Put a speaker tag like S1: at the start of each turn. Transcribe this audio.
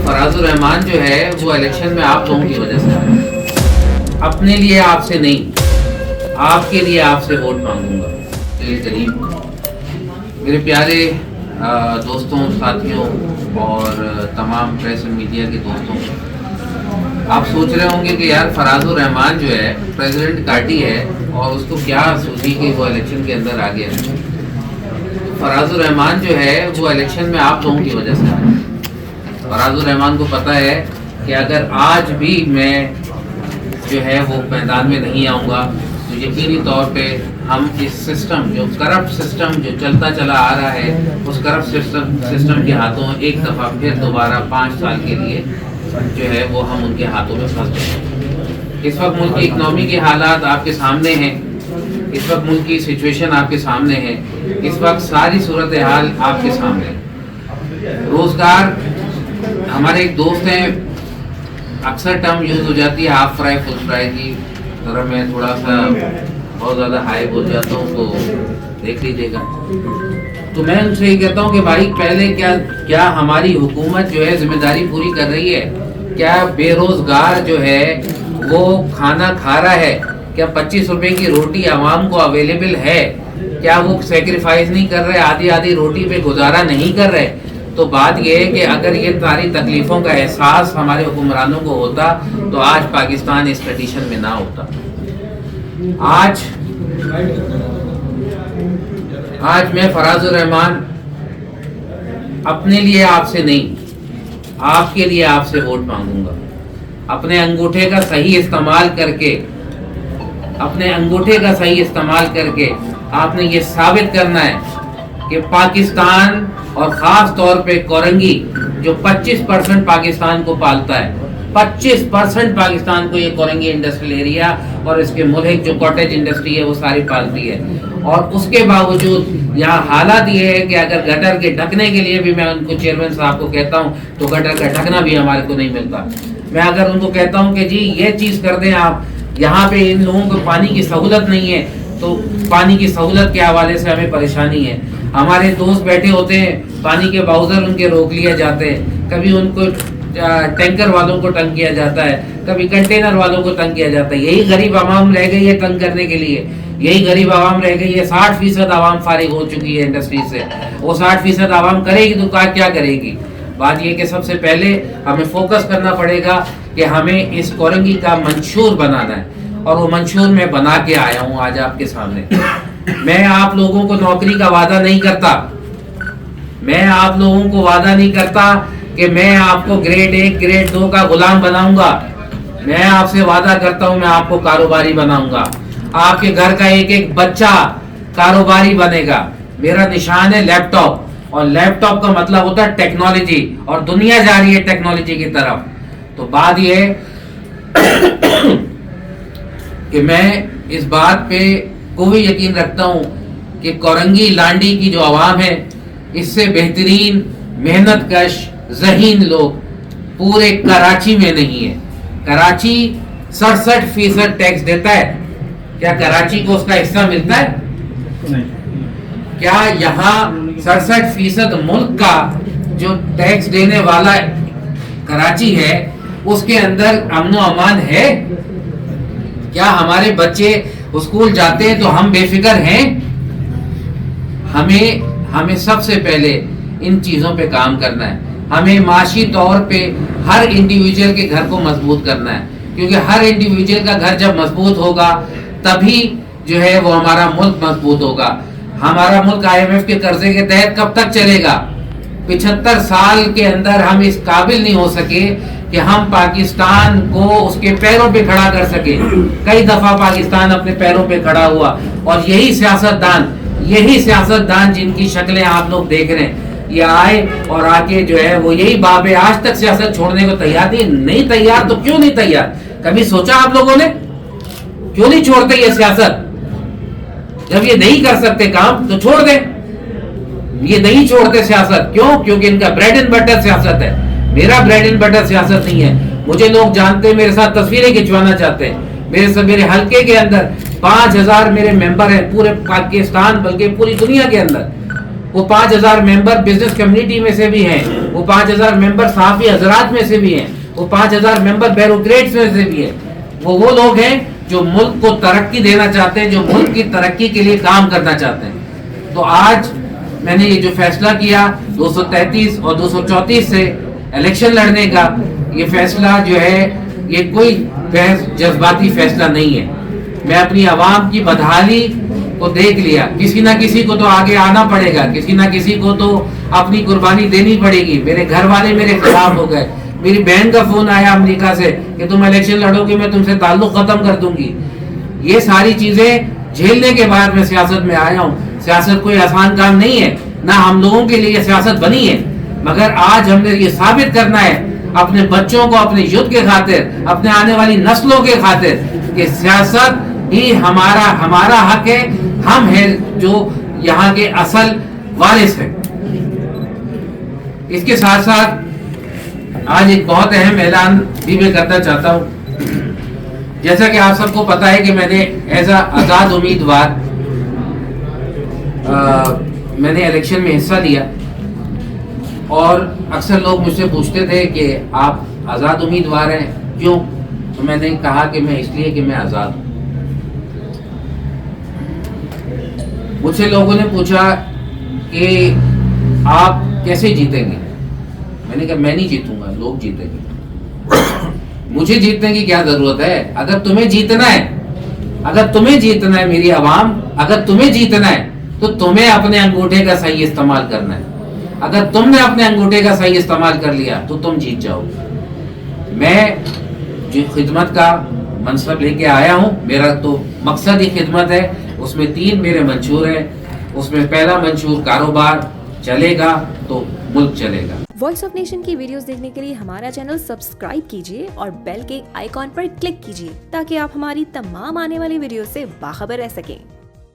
S1: फराज रहमान जो है वो इलेक्शन में आप लोगों की वजह से आया। अपने लिए आपसे नहीं, आपके लिए आपसे वोट मांगूंगा। करीब मेरे प्यारे दोस्तों, साथियों और तमाम प्रेस और मीडिया के दोस्तों, आप सोच रहे होंगे कि यार फराज रहमान जो है प्रेसिडेंट काटी है और उसको क्या सूझी कि वो इलेक्शन के अंदर आ गया है। फराज रहमान जो है वो इलेक्शन में आप लोगों की वजह से आया। फराज रहमान को पता है कि अगर आज भी मैं जो है वो मैदान में नहीं आऊँगा तो यकीनी तौर पे हम इस सिस्टम, जो करप्ट सिस्टम जो चलता चला आ रहा है, उस करप्ट सिस्टम के हाथों एक दफ़ा फिर दोबारा 5 साल के लिए जो है वो हम उनके हाथों में फंस जाएंगे। इस वक्त मुल्क की इकनॉमी के हालात आपके सामने हैं, इस वक्त मुल्क की सिचुएशन आपके सामने है, इस वक्त सारी सूरत हाल आपके सामने है। रोज़गार, हमारे एक दोस्त हैं, अक्सर टर्म यूज़ हो जाती है हाफ फ्राई फुल फ्राई की तरह, मैं थोड़ा सा बहुत ज़्यादा हाई बोल जाता हूँ तो देख लीजिएगा। तो मैं उनसे ये कहता हूँ कि भाई पहले क्या हमारी हुकूमत जो है जिम्मेदारी पूरी कर रही है? क्या बेरोज़गार जो है वो खाना खा रहा है? क्या 25 रुपए की रोटी आवाम को अवेलेबल है? क्या वो सेक्रीफाइस नहीं कर रहे, आधी आधी रोटी पे गुजारा नहीं कर रहे? तो बात यह है कि अगर ये सारी तकलीफ़ों का एहसास हमारे हुक्मरानों को होता तो आज पाकिस्तान इस कंडीशन में ना होता। आज मैं फराज रहमान अपने लिए आपसे नहीं, आपके लिए आपसे वोट मांगूंगा। अपने अंगूठे का सही इस्तेमाल करके आपने ये साबित करना है कि पाकिस्तान और ख़ास तौर पे कोरंगी जो 25% पाकिस्तान को पालता है, 25% पाकिस्तान को ये कोरंगी इंडस्ट्रियल एरिया और इसके मुल्क जो कॉटेज इंडस्ट्री है वो सारी पालती है। और उसके बावजूद यहाँ हालात ये है कि अगर गटर के ढकने के लिए भी मैं उनको चेयरमैन साहब को कहता हूँ तो गटर का ढकना भी हमारे को नहीं मिलता। मैं अगर उनको कहता हूँ कि जी ये चीज़ कर दें आप, यहाँ पे इन लोगों को पानी की सहूलत नहीं है, तो पानी की सहूलत के हवाले से हमें परेशानी है। हमारे दोस्त बैठे होते हैं, पानी के बाउजर उनके रोक लिए जाते हैं, कभी उनको टैंकर वालों को तंग किया जाता है, कभी कंटेनर वालों को तंग किया जाता है। यही गरीब आवाम रह गई है तंग करने के लिए, यही गरीब आवाम रह गई है। 60% आवाम फारिग हो चुकी है इंडस्ट्री से। वो 60% आवाम करेगी तो क्या करेगी? बात यह कि सबसे पहले हमें फोकस करना पड़ेगा कि हमें इस कोरंगी का मंशूर बनाना है, और वो मंशूर मैं बना के आया हूँ आज आपके सामने। मैं आप लोगों को नौकरी का वादा नहीं करता, मैं आप लोगों को वादा नहीं करता कि मैं आपको ग्रेड 1 ग्रेड 2 का गुलाम बनाऊंगा। मैं आपसे वादा करता हूं मैं आपको कारोबारी बनाऊंगा। आपके घर का एक एक बच्चा कारोबारी बनेगा। मेरा निशान है लैपटॉप, और लैपटॉप का मतलब होता है टेक्नोलॉजी, और दुनिया जा रही है टेक्नोलॉजी की तरफ। तो बात यह है कि मैं इस बात पे कोई यकीन रखता हूं कि कोरंगी लांडी की जो आवाम है, इससे बेहतरीन मेहनत कश ज़हीन लोग पूरे कराची में नहीं है। कराची 67% टैक्स देता है, क्या कराची को उसका हिस्सा मिलता है? नहीं। क्या यहाँ 67% मुल्क का जो टैक्स देने वाला कराची है उसके अंदर अमन व अमान है? क्या हमारे बच्चे स्कूल जाते हैं तो हम बेफिक्र हैं? हमें सबसे पहले इन चीज़ों पे काम करना है। हमें माशी तौर पे हर इंडिविजुअल के घर को मजबूत करना है, क्योंकि हर इंडिविजुअल का घर जब मजबूत होगा तभी जो है वो हमारा मुल्क मजबूत होगा। हमारा मुल्क IMF के कर्जे के तहत कब तक चलेगा? 75 साल के अंदर हम इस काबिल नहीं हो सके कि हम पाकिस्तान को उसके पैरों पे खड़ा कर सके। कई दफा पाकिस्तान अपने पैरों पे खड़ा हुआ, और यही सियासतदान जिनकी शक्लें आप लोग देख रहे हैं, ये आए और आके जो है वो यही बाबे आज तक सियासत छोड़ने को तैयार नहीं तैयार। तो क्यों नहीं तैयार? कभी सोचा आप लोगों ने? क्यों नहीं छोड़ते ये सियासत? जब ये नहीं कर सकते काम तो छोड़ दे। ये नहीं छोड़ते सियासत, क्यों? क्योंकि इनका ब्रेड एंड बटर सियासत है। मेरा ब्रेड एंड बटर सियासत नहीं है। मुझे लोग जानते हैं, मेरे साथ तस्वीरें खिंचवाना चाहते हैं। मेरे हल्के के अंदर 5000 मेरे मेंबर हैं, पूरे पाकिस्तान बल्कि पूरी दुनिया के अंदर। وہ 5000 ممبر بزنس کمیونٹی میں سے بھی ہیں, وہ 5000 ممبر صحافی حضرات میں سے بھی ہیں, وہ 5000 ممبر بیوروکریٹس میں سے بھی ہیں. وہ لوگ ہیں جو ملک کو ترقی دینا چاہتے ہیں, جو ملک کی ترقی کے لیے کام کرنا چاہتے ہیں. تو آج میں نے یہ جو فیصلہ کیا 233 اور 234 سے الیکشن لڑنے کا, یہ فیصلہ جو ہے یہ کوئی بحث جذباتی فیصلہ نہیں ہے. میں اپنی عوام کی بدحالی کو دیکھ لیا, کسی نہ کسی کو تو آگے آنا پڑے گا, کسی نہ کسی کو تو اپنی قربانی دینی پڑے گی. میرے گھر والے میرے خلاف ہو گئے, میری بہن کا فون آیا امریکہ سے کہ تم الیکشن لڑو گے, میں تم سے تعلق ختم کر دوں گی. یہ ساری چیزیں جھیلنے کے بعد میں سیاست میں آیا ہوں. سیاست کوئی آسان کام نہیں ہے, نہ ہم لوگوں کے لیے یہ سیاست بنی ہے, مگر آج ہم نے یہ ثابت کرنا ہے اپنے بچوں کو, اپنے یوتھ کے خاطر, اپنے آنے والی نسلوں کے خاطر کہ سیاست ہی ہمارا حق ہے, ہم ہیں جو یہاں کے اصل وارث ہیں. اس کے ساتھ ساتھ آج ایک بہت اہم اعلان بھی میں کرنا چاہتا ہوں. جیسا کہ آپ سب کو پتا ہے کہ میں نے ایز اے آزاد امیدوار میں نے الیکشن میں حصہ لیا, اور اکثر لوگ مجھ سے پوچھتے تھے کہ آپ آزاد امیدوار ہیں کیوں, تو میں نے کہا کہ میں اس لیے کہ میں آزاد ہوں. مجھ سے لوگوں نے پوچھا کہ آپ کیسے جیتیں گے, میں نے کہا میں نہیں جیتوں گا, لوگ جیتیں گے. مجھے جیتنے کی کیا ضرورت ہے؟ اگر تمہیں جیتنا ہے میری عوام, اگر تمہیں جیتنا ہے تو تمہیں اپنے انگوٹھے کا صحیح استعمال کرنا ہے. اگر تم نے اپنے انگوٹھے کا صحیح استعمال کر لیا تو تم جیت جاؤ. میں جو خدمت کا منصب لے کے آیا ہوں, میرا تو مقصد ہی خدمت ہے. اس میں 3 میرے منشور ہیں. اس میں پہلا منشور کاروبار چلے گا تو ملک چلے گا.
S2: وائس آف نیشن کی ویڈیوز دیکھنے کے لیے ہمارا چینل سبسکرائب کیجیے اور بیل کے آئیکن پر کلک کیجیے تاکہ آپ ہماری تمام آنے والی ویڈیوز سے باخبر رہ سکیں.